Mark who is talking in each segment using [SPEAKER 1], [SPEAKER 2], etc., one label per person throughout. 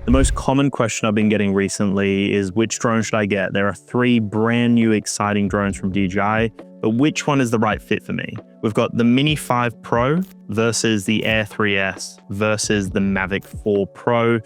[SPEAKER 1] The most common question I've been getting recently is which drone should I get? There are 3 brand new exciting drones from DJI, but which one is the right fit for me? We've got the Mini 5 Pro versus the Air 3S versus the Mavic 4 Pro.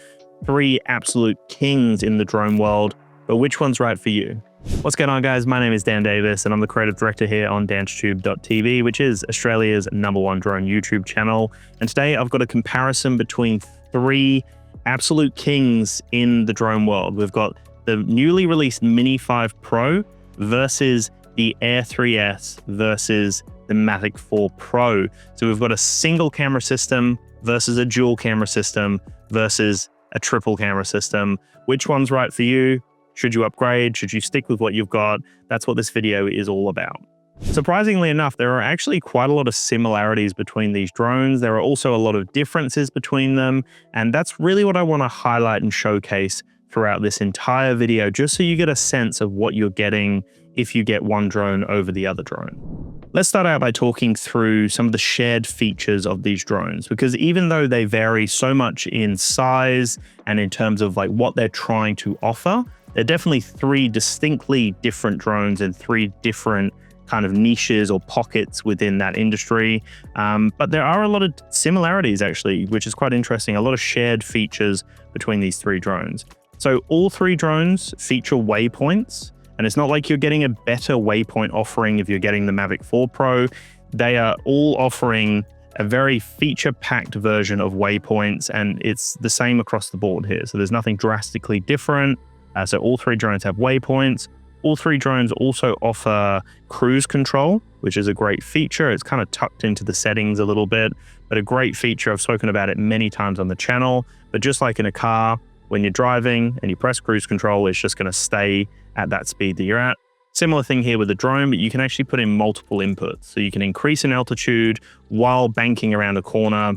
[SPEAKER 1] 3 absolute kings in the drone world, but which one's right for you? What's going on, guys? My name is Dan Davis and I'm the creative director here on DansTube.TV, which is Australia's #1 drone YouTube channel. And today I've got a comparison between 3 absolute kings in the drone world. We've got the newly released Mini 5 Pro versus the Air 3S versus the Mavic 4 Pro. So we've got a single camera system versus a dual camera system versus a triple camera system. Which one's right for you? Should you upgrade? Should you stick with what you've got? That's what this video is all about. Surprisingly enough, there are actually quite a lot of similarities between these drones. There are also a lot of differences between them, and that's really what I want to highlight and showcase throughout this entire video, just so you get a sense of what you're getting if you get one drone over the other drone. Let's start out by talking through some of the shared features of these drones, because even though they vary so much in size and in terms of like what they're trying to offer, they're definitely 3 distinctly different drones and 3 different kind of niches or pockets within that industry. But there are a lot of similarities actually, which is quite interesting. A lot of shared features between these 3 drones. So all 3 drones feature waypoints, and it's not like you're getting a better waypoint offering if you're getting the Mavic 4 Pro. They are all offering a very feature-packed version of waypoints, and it's the same across the board here. So there's nothing drastically different. So all 3 drones have waypoints. All 3 drones also offer cruise control, which is a great feature. It's kind of tucked into the settings a little bit, but a great feature. I've spoken about it many times on the channel, but just like in a car, when you're driving and you press cruise control, it's just going to stay at that speed that you're at. Similar thing here with the drone, but you can actually put in multiple inputs. So you can increase in altitude while banking around a corner,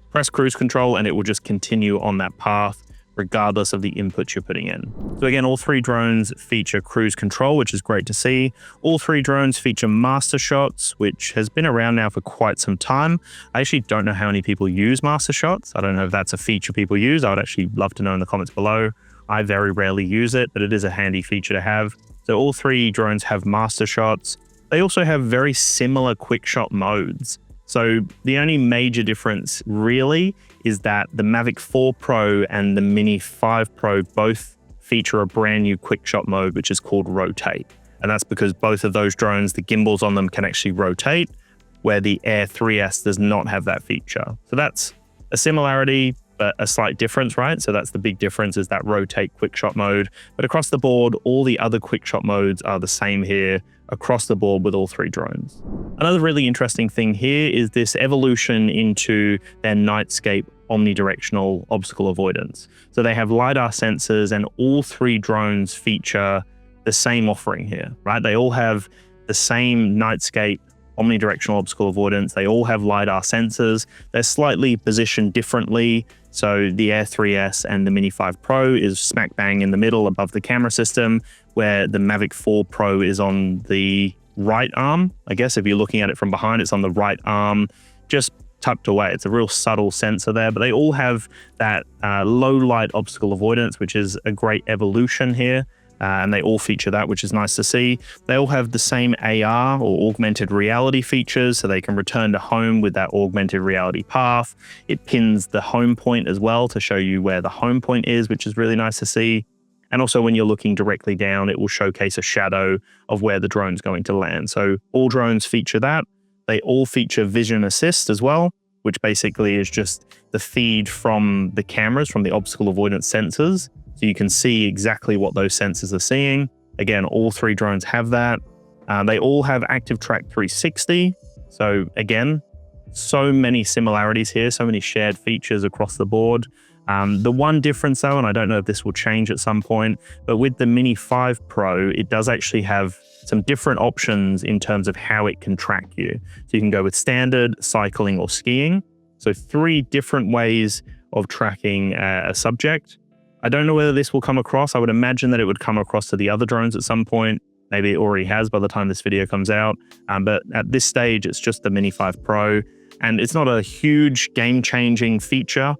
[SPEAKER 1] press cruise control, and it will just continue on that path regardless of the inputs you're putting in. So again, all 3 drones feature cruise control, which is great to see. All 3 drones feature master shots, which has been around now for quite some time. I actually don't know how many people use master shots. I don't know if that's a feature people use. I would actually love to know in the comments below. I very rarely use it, but it is a handy feature to have. So all 3 drones have master shots. They also have very similar quick shot modes. So the only major difference really is that the Mavic 4 Pro and the Mini 5 Pro both feature a brand new quick shot mode, which is called rotate. And that's because both of those drones, the gimbals on them can actually rotate, where the Air 3S does not have that feature. So that's a similarity, but a slight difference, right? So that's the big difference, is that rotate quick shot mode. But across the board, all the other quick shot modes are the same here across the board with all 3 drones. Another really interesting thing here is this evolution into their nightscape omnidirectional obstacle avoidance. So they have LiDAR sensors, and all 3 drones feature the same offering here, right? They all have the same nightscape omnidirectional obstacle avoidance. They all have LiDAR sensors. They're slightly positioned differently. So the Air 3S and the Mini 5 Pro is smack bang in the middle above the camera system, where the Mavic 4 Pro is on the right arm. I guess if you're looking at it from behind, it's on the right arm, just tucked away. It's a real subtle sensor there, but they all have that low light obstacle avoidance, which is a great evolution here. And they all feature that, which is nice to see. They all have the same AR or augmented reality features, so they can return to home with that augmented reality path. It pins the home point as well to show you where the home point is, which is really nice to see. And also when you're looking directly down, it will showcase a shadow of where the drone's going to land. So all drones feature that. They all feature vision assist as well, which basically is just the feed from the cameras, from the obstacle avoidance sensors. So you can see exactly what those sensors are seeing. Again, all 3 drones have that. They all have Active Track 360. So again, so many similarities here, so many shared features across the board. The one difference though, and I don't know if this will change at some point, but with the Mini 5 Pro, it does actually have some different options in terms of how it can track you. So you can go with standard, cycling, or skiing. So 3 different ways of tracking a subject. I don't know whether this will come across. I would imagine that it would come across to the other drones at some point. Maybe it already has by the time this video comes out. But at this stage, it's just the Mini 5 Pro. And it's not a huge game-changing feature,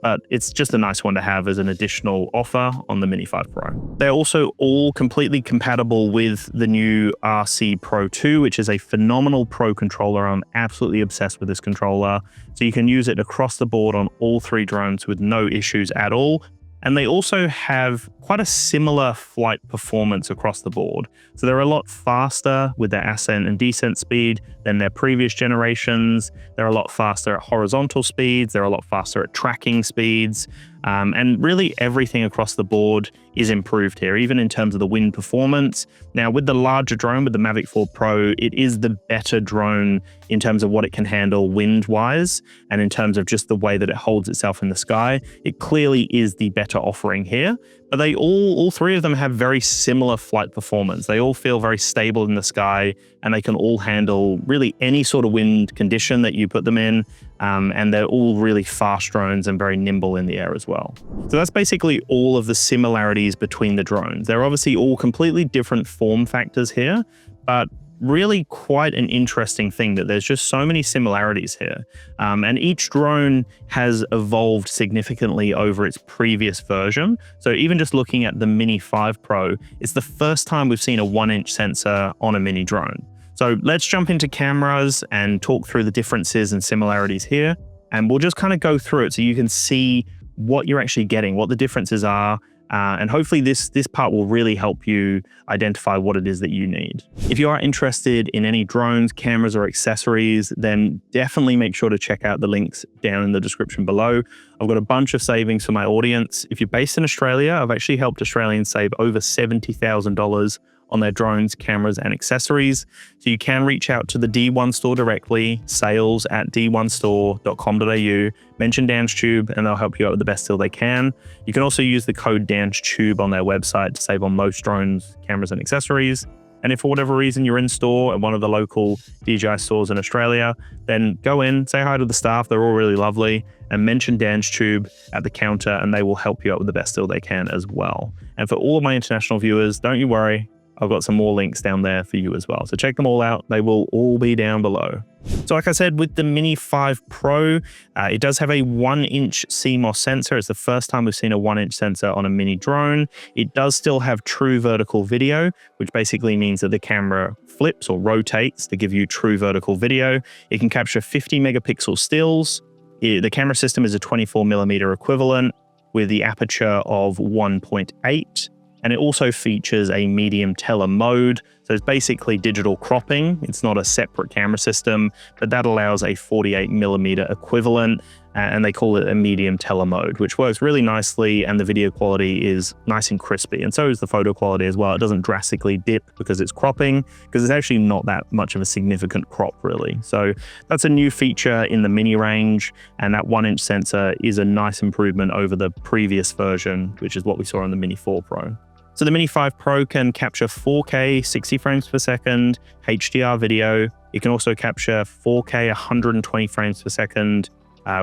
[SPEAKER 1] but it's just a nice one to have as an additional offer on the Mini 5 Pro. They're also all completely compatible with the new RC Pro 2, which is a phenomenal pro controller. I'm absolutely obsessed with this controller. So you can use it across the board on all 3 drones with no issues at all. And they also have quite a similar flight performance across the board. So they're a lot faster with their ascent and descent speed than their previous generations. They're a lot faster at horizontal speeds. They're a lot faster at tracking speeds. And really everything across the board is improved here, even in terms of the wind performance. Now with the larger drone, with the Mavic 4 Pro, it is the better drone in terms of what it can handle wind-wise, and in terms of just the way that it holds itself in the sky. It clearly is the better offering here. But they all 3 of them have very similar flight performance. They all feel very stable in the sky, and they can all handle really any sort of wind condition that you put them in. And they're all really fast drones and very nimble in the air as well. So that's basically all of the similarities between the drones. They're obviously all completely different form factors here, but really quite an interesting thing that there's just so many similarities here. And each drone has evolved significantly over its previous version. So even just looking at the Mini 5 Pro, it's the first time we've seen a 1-inch sensor on a mini drone. So let's jump into cameras and talk through the differences and similarities here. And we'll just kind of go through it so you can see what you're actually getting, what the differences are. And hopefully this part will really help you identify what it is that you need. If you are interested in any drones, cameras, or accessories, then definitely make sure to check out the links down in the description below. I've got a bunch of savings for my audience. If you're based in Australia, I've actually helped Australians save over $70,000 on their drones, cameras, and accessories. So you can reach out to the D1 store directly, sales@d1store.com.au, mention DansTube, and they'll help you out with the best deal they can. You can also use the code DansTube on their website to save on most drones, cameras, and accessories. And if for whatever reason you're in store at one of the local DJI stores in Australia, then go in, say hi to the staff, they're all really lovely, and mention DansTube at the counter, and they will help you out with the best deal they can as well. And for all of my international viewers, don't you worry, I've got some more links down there for you as well. So check them all out. They will all be down below. So like I said, with the Mini 5 Pro, it does have a 1-inch CMOS sensor. It's the first time we've seen a 1-inch sensor on a mini drone. It does still have true vertical video, which basically means that the camera flips or rotates to give you true vertical video. It can capture 50 megapixel stills. The camera system is a 24mm equivalent with the aperture of 1.8. And it also features a medium tele mode. So it's basically digital cropping. It's not a separate camera system, but that allows a 48mm equivalent. And they call it a medium tele mode, which works really nicely. And the video quality is nice and crispy. And so is the photo quality as well. It doesn't drastically dip because it's cropping, because it's actually not that much of a significant crop really. So that's a new feature in the mini range. And that 1-inch sensor is a nice improvement over the previous version, which is what we saw on the Mini 4 Pro. So the Mini 5 Pro can capture 4K 60 frames per second HDR video. It can also capture 4K 120 frames per second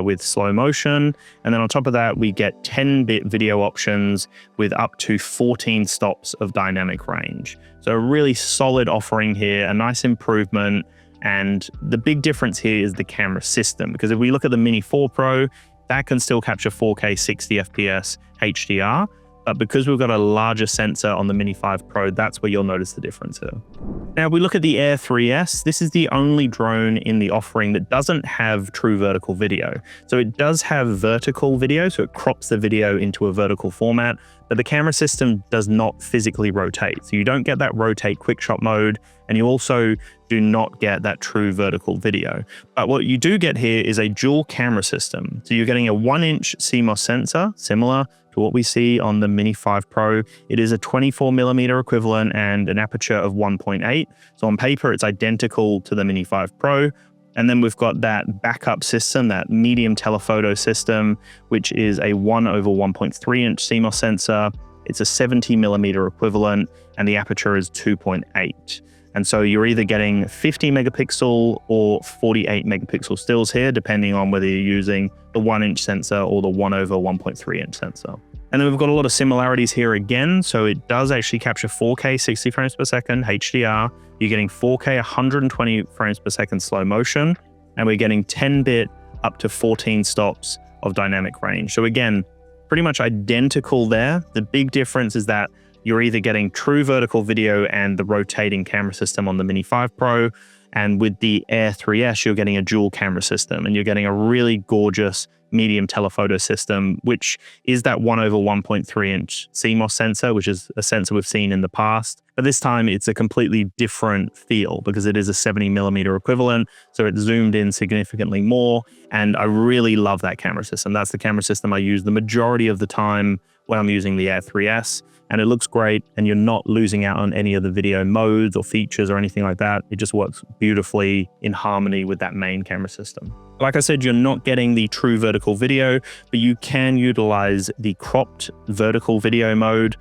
[SPEAKER 1] with slow motion. And then on top of that, we get 10-bit video options with up to 14 stops of dynamic range. So a really solid offering here, a nice improvement. And the big difference here is the camera system, because if we look at the Mini 4 Pro, that can still capture 4K 60 FPS HDR. But because we've got a larger sensor on the Mini 5 Pro, that's where you'll notice the difference here. Now, we look at the Air 3S. This is the only drone in the offering that doesn't have true vertical video. So it does have vertical video, so it crops the video into a vertical format, but the camera system does not physically rotate. So you don't get that rotate quick shot mode, and you also do not get that true vertical video. But what you do get here is a dual camera system. So you're getting a 1-inch CMOS sensor, similar to what we see on the Mini 5 Pro. It is a 24mm equivalent and an aperture of 1.8. So on paper, it's identical to the Mini 5 Pro. And then we've got that backup system, that medium telephoto system, which is a 1/1.3-inch CMOS sensor. It's a 70mm equivalent, and the aperture is 2.8. And so you're either getting 50 megapixel or 48 megapixel stills here, depending on whether you're using the 1-inch sensor or the 1/1.3-inch sensor. And then we've got a lot of similarities here again. So it does actually capture 4K 60 frames per second HDR. You're getting 4K 120 frames per second slow motion, and we're getting 10-bit up to 14 stops of dynamic range. So again, pretty much identical there. The big difference is that you're either getting true vertical video and the rotating camera system on the Mini 5 Pro, and with the Air 3S, you're getting a dual camera system, and you're getting a really gorgeous medium telephoto system, which is that 1/1.3-inch CMOS sensor, which is a sensor we've seen in the past. But this time it's a completely different feel because it is a 70mm equivalent. So it's zoomed in significantly more. And I really love that camera system. That's the camera system I use the majority of the time when I'm using the Air 3S. And it looks great, and you're not losing out on any of the video modes or features or anything like that. It just works beautifully in harmony with that main camera system. Like I said, you're not getting the true vertical video, but you can utilize the cropped vertical video mode.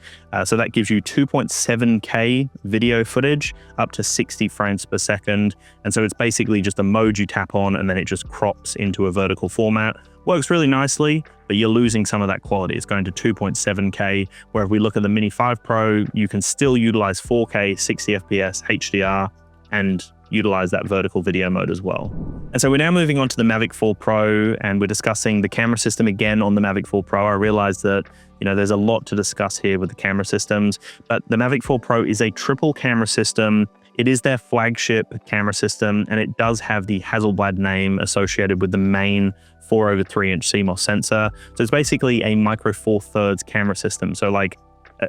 [SPEAKER 1] So that gives you 2.7K video footage up to 60 frames per second. And so it's basically just a mode you tap on and then it just crops into a vertical format. Works really nicely, but you're losing some of that quality. It's going to 2.7K, where if we look at the Mini 5 Pro, you can still utilize 4K, 60 FPS, HDR, and utilize that vertical video mode as well. And so we're now moving on to the Mavic 4 Pro, and we're discussing the camera system again on the Mavic 4 Pro. I realized that, there's a lot to discuss here with the camera systems, but the Mavic 4 Pro is a triple camera system. It is their flagship camera system, and it does have the Hasselblad name associated with the main 4/3-inch CMOS sensor. So it's basically a micro four thirds camera system. So like,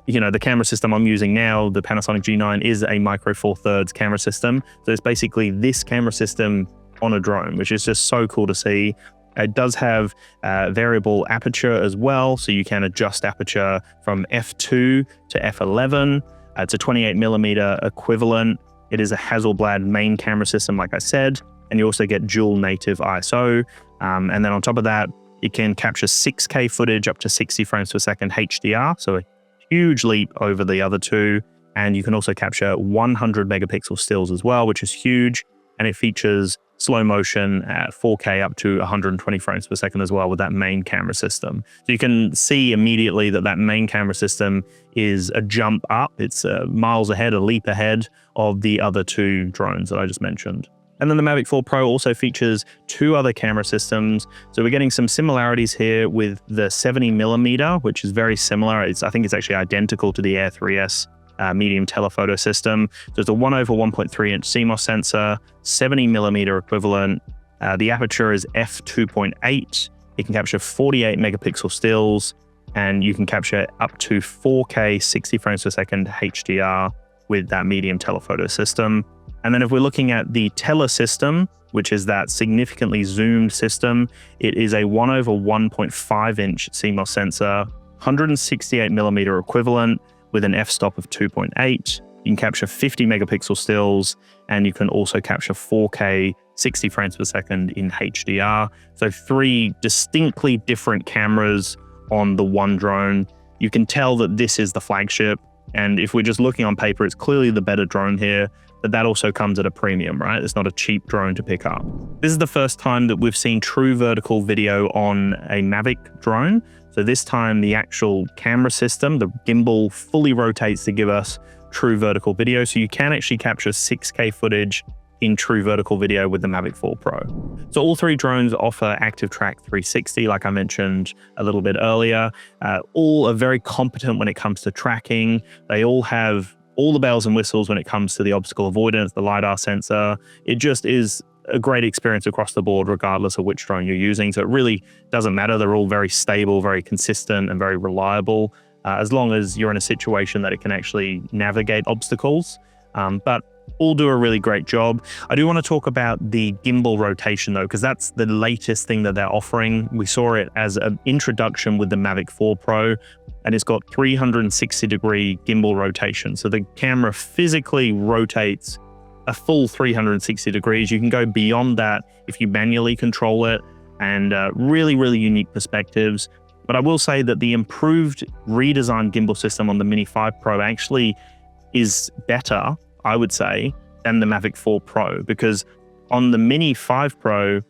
[SPEAKER 1] the camera system I'm using now, the Panasonic G9, is a micro four thirds camera system. So it's basically this camera system on a drone, which is just so cool to see. It does have variable aperture as well. So you can adjust aperture from f2 to f11. It's a 28mm equivalent. It is a Hasselblad main camera system, like I said, and you also get dual native ISO. And then on top of that, it can capture 6K footage up to 60 frames per second HDR. So a huge leap over the other two. And you can also capture 100 megapixel stills as well, which is huge. And it features slow motion at 4K up to 120 frames per second as well with that main camera system. So you can see immediately that that main camera system is a jump up. It's miles ahead, a leap ahead of the other two drones that I just mentioned. And then the Mavic 4 Pro also features two other camera systems. So we're getting some similarities here with the 70mm, which is very similar. I think it's actually identical to the Air 3S medium telephoto system. So it's a 1/1.3-inch CMOS sensor, 70mm equivalent. The aperture is f2.8. It can capture 48 megapixel stills, and you can capture up to 4K 60 frames per second HDR with that medium telephoto system. And then if we're looking at the tele system, which is that significantly zoomed system, it is a 1/1.5-inch CMOS sensor, 168mm equivalent with an f-stop of 2.8. You can capture 50 megapixel stills, and you can also capture 4K 60 frames per second in HDR. So three distinctly different cameras on the one drone. You can tell that this is the flagship. And if we're just looking on paper, it's clearly the better drone here, but that also comes at a premium, right? It's not a cheap drone to pick up. This is the first time that we've seen true vertical video on a Mavic drone. So this time the actual camera system, the gimbal, fully rotates to give us true vertical video. So you can actually capture 6K footage in true vertical video with the Mavic 4 Pro. So all three drones offer Active Track 360, like I mentioned a little bit earlier. All are very competent when it comes to tracking. They all have all the bells and whistles when it comes to the obstacle avoidance, the LiDAR sensor. It just is a great experience across the board, regardless of which drone you're using. So it really doesn't matter. They're all very stable, very consistent, and very reliable, as long as you're in a situation that it can actually navigate obstacles. But all do a really great job. I do want to talk about the gimbal rotation though, because that's the latest thing that they're offering. We saw it as an introduction with the Mavic 4 Pro, and it's got 360-degree gimbal rotation. So the camera physically rotates a full 360 degrees. You can go beyond that if you manually control it, and really, really unique perspectives. But I will say that the improved redesigned gimbal system on the Mini 5 Pro actually is better, I would say, than the Mavic 4 Pro, because on the Mini 5 Pro,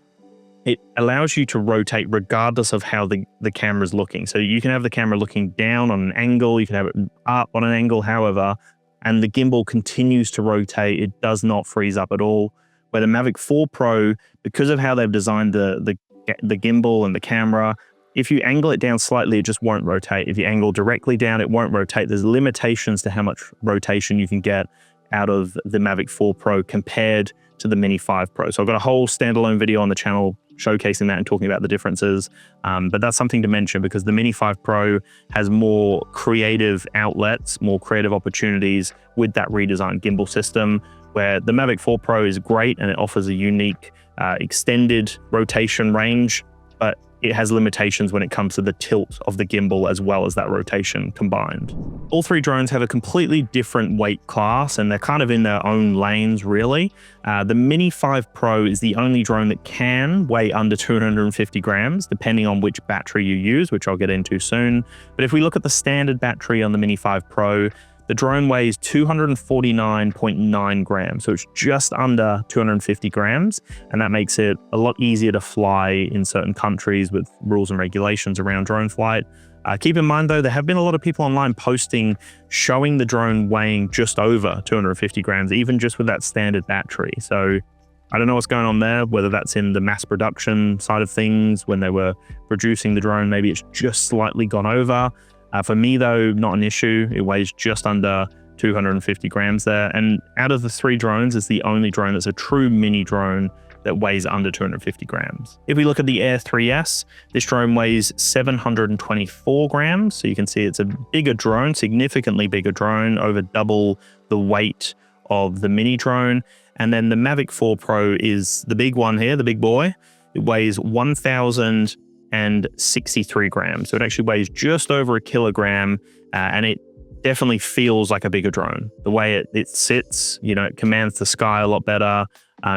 [SPEAKER 1] it allows you to rotate regardless of how the camera's looking. So you can have the camera looking down on an angle, you can have it up on an angle, however, and the gimbal continues to rotate. It does not freeze up at all. Where the Mavic 4 Pro, because of how they've designed the gimbal and the camera, if you angle it down slightly, it just won't rotate. If you angle directly down, it won't rotate. There's limitations to how much rotation you can get out of the Mavic 4 Pro compared to the Mini 5 Pro. So I've got a whole standalone video on the channel showcasing that and talking about the differences. But that's something to mention because the Mini 5 Pro has more creative outlets, more creative opportunities with that redesigned gimbal system, where the Mavic 4 Pro is great and it offers a unique extended rotation range, but it has limitations when it comes to the tilt of the gimbal as well as that rotation combined. All three drones have a completely different weight class and they're kind of in their own lanes really. The Mini 5 Pro is the only drone that can weigh under 250 grams, depending on which battery you use, which I'll get into soon. But if we look at the standard battery on the Mini 5 Pro, the drone weighs 249.9 grams, so it's just under 250 grams, and that makes it a lot easier to fly in certain countries with rules and regulations around drone flight. Keep in mind though, there have been a lot of people online posting showing the drone weighing just over 250 grams, even just with that standard battery. So I don't know what's going on there, whether that's in the mass production side of things, when they were producing the drone, maybe it's just slightly gone over. For me though, not an issue. It weighs just under 250 grams there. And out of the three drones, it's the only drone that's a true mini drone that weighs under 250 grams. If we look at the Air 3S, this drone weighs 724 grams. So you can see it's a bigger drone, significantly bigger drone, over double the weight of the mini drone. And then the Mavic 4 Pro is the big one here, the big boy. It weighs 1,063 grams. So it actually weighs just over a kilogram, and it definitely feels like a bigger drone. The way it sits, you know, it commands the sky a lot better.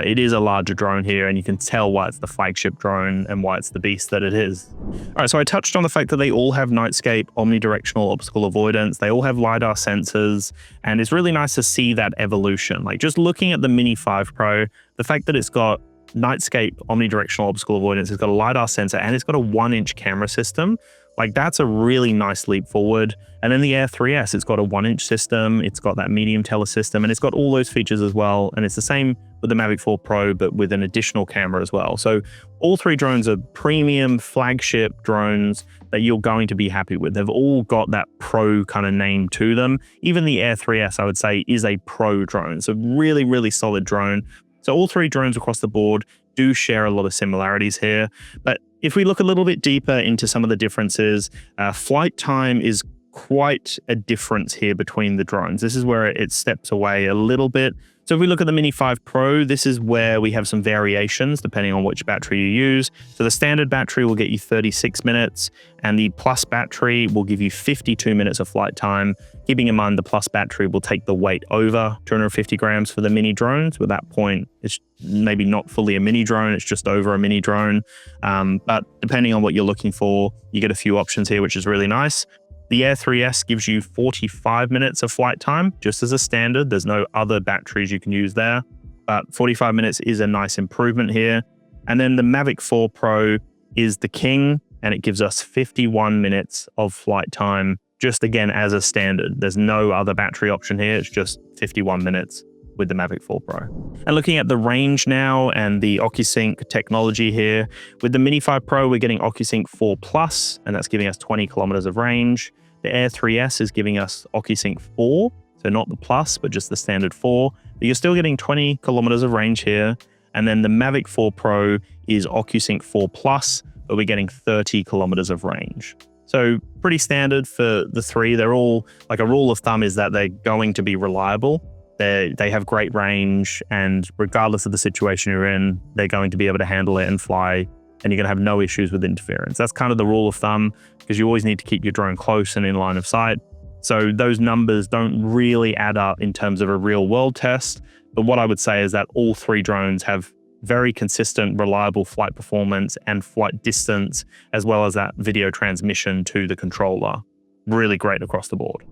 [SPEAKER 1] It is a larger drone here, and you can tell why it's the flagship drone and why it's the beast that it is. All right, so I touched on the fact that they all have nightscape, omnidirectional obstacle avoidance. They all have LiDAR sensors, and it's really nice to see that evolution. Like just looking at the Mini 5 Pro, the fact that it's got nightscape, omnidirectional obstacle avoidance, it's got a LiDAR sensor, and it's got a 1-inch camera system. Like that's a really nice leap forward. And then the Air 3S, it's got a 1-inch system, it's got that medium tele system, and it's got all those features as well. And it's the same with the Mavic 4 Pro, but with an additional camera as well. So all three drones are premium flagship drones that you're going to be happy with. They've all got that pro kind of name to them. Even the Air 3S, I would say, is a pro drone. So really, really solid drone. So all three drones across the board do share a lot of similarities here. But if we look a little bit deeper into some of the differences, flight time is quite a difference here between the drones. This is where it steps away a little bit. So if we look at the Mini 5 Pro, this is where we have some variations depending on which battery you use. So the standard battery will get you 36 minutes and the Plus battery will give you 52 minutes of flight time. Keeping in mind the Plus battery will take the weight over 250 grams for the mini drones. At that point, it's maybe not fully a mini drone, it's just over a mini drone. But depending on what you're looking for, you get a few options here, which is really nice. The Air 3S gives you 45 minutes of flight time, just as a standard. There's no other batteries you can use there, but 45 minutes is a nice improvement here. And then the Mavic 4 Pro is the king, and it gives us 51 minutes of flight time, just again as a standard. There's no other battery option here, it's just 51 minutes with the Mavic 4 Pro. And looking at the range now and the OcuSync technology here, with the Mini 5 Pro, we're getting OcuSync 4 Plus, and that's giving us 20 kilometers of range. The Air 3S is giving us OcuSync 4, so not the Plus, but just the standard 4. But you're still getting 20 kilometers of range here. And then the Mavic 4 Pro is OcuSync 4 Plus, but we're getting 30 kilometers of range. So pretty standard for the three. They're all, like a rule of thumb is that they're going to be reliable. They have great range, and regardless of the situation you're in, they're going to be able to handle it and fly, and you're going to have no issues with interference. That's kind of the rule of thumb, because you always need to keep your drone close and in line of sight. So those numbers don't really add up in terms of a real world test. But what I would say is that all three drones have very consistent, reliable flight performance and flight distance, as well as that video transmission to the controller. Really great across the board.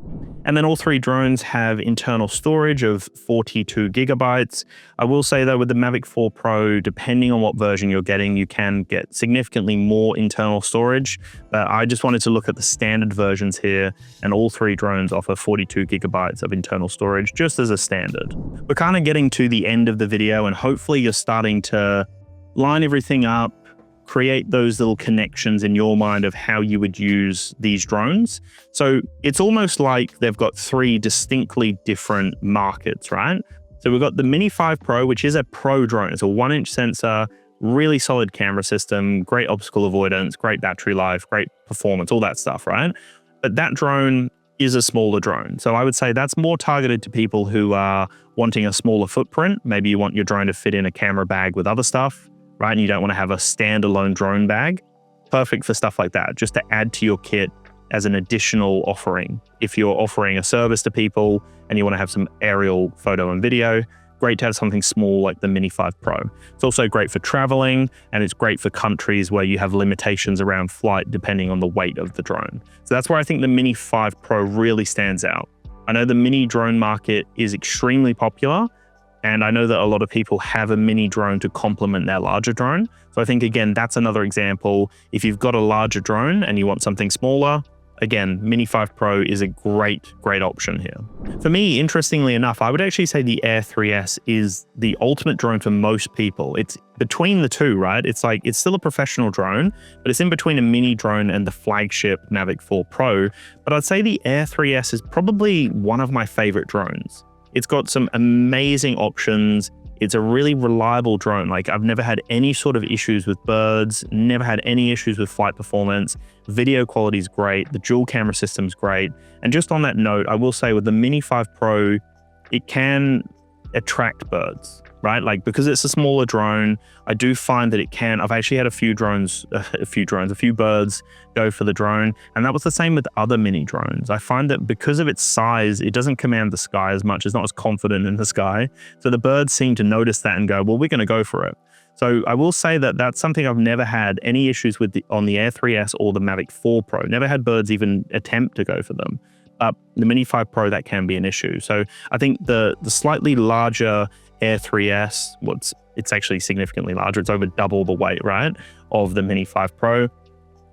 [SPEAKER 1] And then all three drones have internal storage of 42 gigabytes. I will say though, with the Mavic 4 Pro, depending on what version you're getting, you can get significantly more internal storage. But I just wanted to look at the standard versions here, and all three drones offer 42 gigabytes of internal storage, just as a standard. We're kind of getting to the end of the video, and hopefully you're starting to line everything up, create those little connections in your mind of how you would use these drones. So it's almost like they've got three distinctly different markets, right? So we've got the Mini 5 Pro, which is a pro drone. It's a 1-inch sensor, really solid camera system, great obstacle avoidance, great battery life, great performance, all that stuff, right? But that drone is a smaller drone. So I would say that's more targeted to people who are wanting a smaller footprint. Maybe you want your drone to fit in a camera bag with other stuff, right? And you don't want to have a standalone drone bag. Perfect for stuff like that, just to add to your kit as an additional offering. If you're offering a service to people and you want to have some aerial photo and video, great to have something small like the Mini 5 Pro. It's also great for traveling, and it's great for countries where you have limitations around flight depending on the weight of the drone. So that's where I think the Mini 5 Pro really stands out. I know the mini drone market is extremely popular, and I know that a lot of people have a mini drone to complement their larger drone. So I think, again, that's another example. If you've got a larger drone and you want something smaller, again, Mini 5 Pro is a great option here. For me, interestingly enough, I would actually say the Air 3S is the ultimate drone for most people. It's between the two, right? It's like, it's still a professional drone, but it's in between a mini drone and the flagship Mavic 4 Pro. But I'd say the Air 3S is probably one of my favorite drones. It's got some amazing options. It's a really reliable drone. Like, I've never had any sort of issues with birds, never had any issues with flight performance. Video quality is great. The dual camera system's great. And just on that note, I will say with the Mini 5 Pro, it can attract birds, right? Like, because it's a smaller drone, I do find that it can. I've actually had a few birds go for the drone. And that was the same with other mini drones. I find that because of its size, it doesn't command the sky as much. It's not as confident in the sky. So the birds seem to notice that and go, well, we're going to go for it. So I will say that that's something I've never had any issues with on the Air 3S or the Mavic 4 Pro. Never had birds even attempt to go for them. The Mini 5 Pro, that can be an issue. So I think the slightly larger Air 3S, it's actually significantly larger. It's over double the weight, right, of the Mini 5 Pro.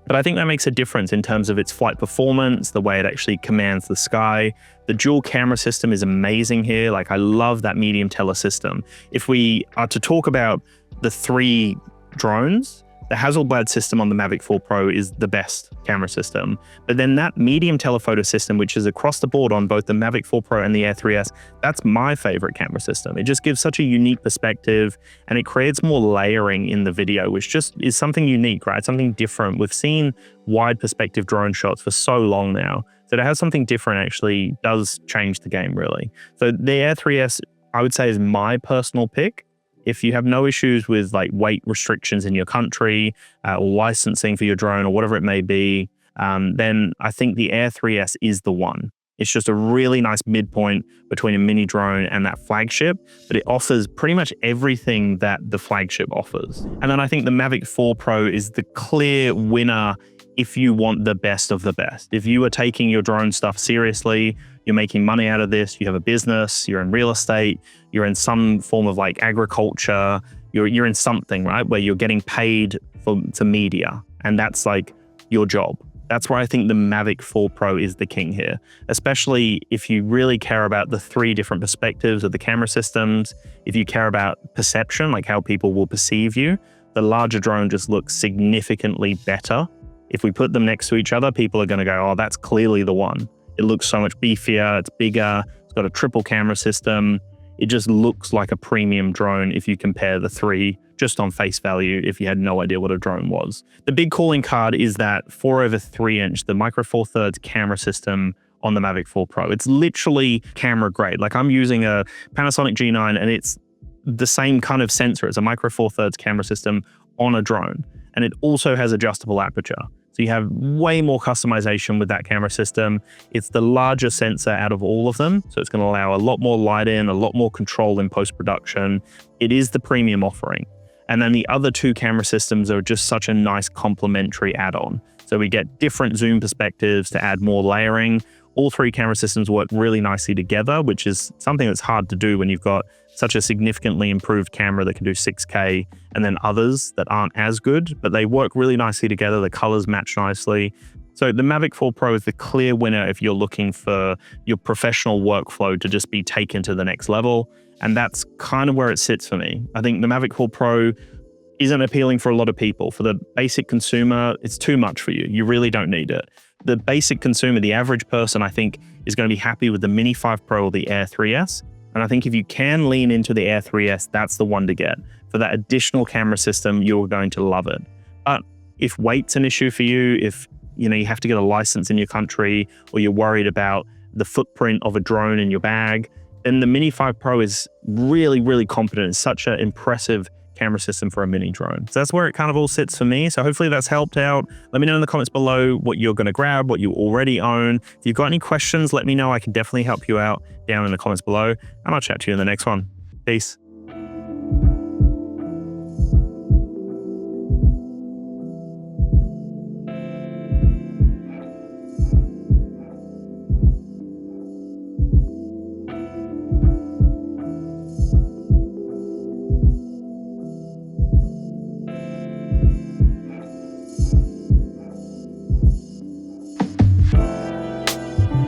[SPEAKER 1] But I think that makes a difference in terms of its flight performance, the way it actually commands the sky. The dual camera system is amazing here. Like, I love that medium tele system. If we are to talk about the three drones, the Hasselblad system on the Mavic 4 Pro is the best camera system. But then that medium telephoto system, which is across the board on both the Mavic 4 Pro and the Air 3S, that's my favorite camera system. It just gives such a unique perspective, and it creates more layering in the video, which just is something unique, right? Something different. We've seen wide perspective drone shots for so long now. So to have something different actually does change the game, really. So the Air 3S, I would say, is my personal pick. If you have no issues with like weight restrictions in your country or licensing for your drone or whatever it may be, then I think the Air 3S is the one. It's just a really nice midpoint between a mini drone and that flagship, but it offers pretty much everything that the flagship offers. And then I think the Mavic 4 Pro is the clear winner if you want the best of the best. If you are taking your drone stuff seriously, you're making money out of this, you have a business, you're in real estate, you're in some form of like agriculture, you're in something, right, where you're getting paid to media, and that's like your job. That's where I think the Mavic 4 Pro is the king here, especially if you really care about the three different perspectives of the camera systems. If you care about perception, like how people will perceive you, the larger drone just looks significantly better. If we put them next to each other, people are going to go, oh, that's clearly the one. It looks so much beefier, it's bigger, it's got a triple camera system. It just looks like a premium drone if you compare the three just on face value, if you had no idea what a drone was. The big calling card is that 4/3", the micro four thirds camera system on the Mavic 4 Pro. It's literally camera grade. Like, I'm using a Panasonic G9 and it's the same kind of sensor. It's a micro four thirds camera system on a drone. And it also has adjustable aperture. So you have way more customization with that camera system. It's the larger sensor out of all of them. So it's going to allow a lot more light in, a lot more control in post-production. It is the premium offering. And then the other two camera systems are just such a nice complementary add-on. So we get different zoom perspectives to add more layering. All three camera systems work really nicely together, which is something that's hard to do when you've got such a significantly improved camera that can do 6K and then others that aren't as good, but they work really nicely together. The colors match nicely. So the Mavic 4 Pro is the clear winner if you're looking for your professional workflow to just be taken to the next level. And that's kind of where it sits for me. I think the Mavic 4 Pro isn't appealing for a lot of people. For the basic consumer, it's too much for you. You really don't need it. The basic consumer, the average person, I think, is going to be happy with the Mini 5 Pro or the Air 3S. And I think if you can lean into the Air 3S, that's the one to get. For that additional camera system, you're going to love it. But if weight's an issue for you, if you have to get a license in your country, or you're worried about the footprint of a drone in your bag, then the Mini 5 Pro is really, really competent. It's such an impressive camera system for a mini drone. So that's where it kind of all sits for me. So hopefully that's helped out. Let me know in the comments below what you're going to grab, what you already own. If you've got any questions, let me know. I can definitely help you out down in the comments below, and I'll chat to you in the next one. Peace.